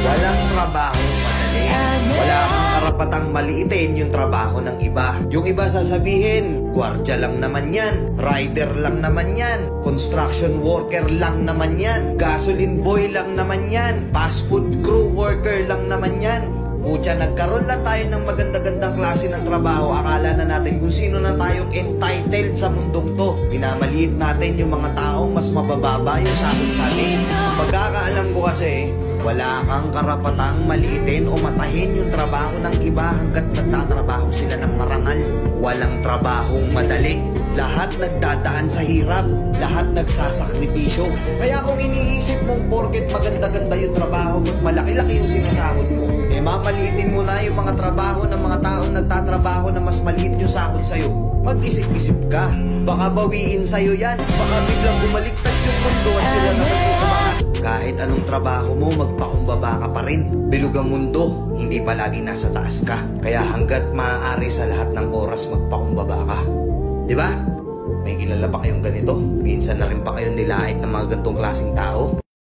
Walang trabaho madali. Wala kang karapatang maliitin yung trabaho ng iba. Yung iba sasabihin, gwardiya lang naman yan, rider lang naman yan, construction worker lang naman yan, gasoline boy lang naman yan, fast food crew worker lang naman yan. Pucha, nagkaroon lang tayo ng maganda-gandang klase ng trabaho. Akala na natin kung sino na tayong entitled sa mundong to. Minamaliit natin yung mga taong mas mabababa yung sahod sa atin. Pagkakaalam ko kasi, wala kang karapatang maliitin o matahin yung trabaho ng iba hanggat nagtatrabaho sila ng marangal. Walang trabahong madali. Lahat nagdadaan sa hirap. Lahat nagsasakripisyo. Kaya kung iniisip mong porket maganda-ganda yung trabaho at malaki-laki yung sinasahod mo, mamaliitin mo na yung mga trabaho ng mga taong nagtatrabaho na mas maliit yung sahod sa'yo. Mag-isip-isip ka. Baka bawiin sa'yo yan. Baka biglang bumaliktad yung mundo at sila naman yung umangat. Kahit anong trabaho mo, magpakumbaba ka pa rin. Bilog ang mundo, hindi palagi nasa taas ka. Kaya hanggat maaari sa lahat ng oras, magpakumbaba ka. Diba? May kilala pa kayong ganito? Minsan na rin pa kayong nilait ng mga ganitong klaseng tao?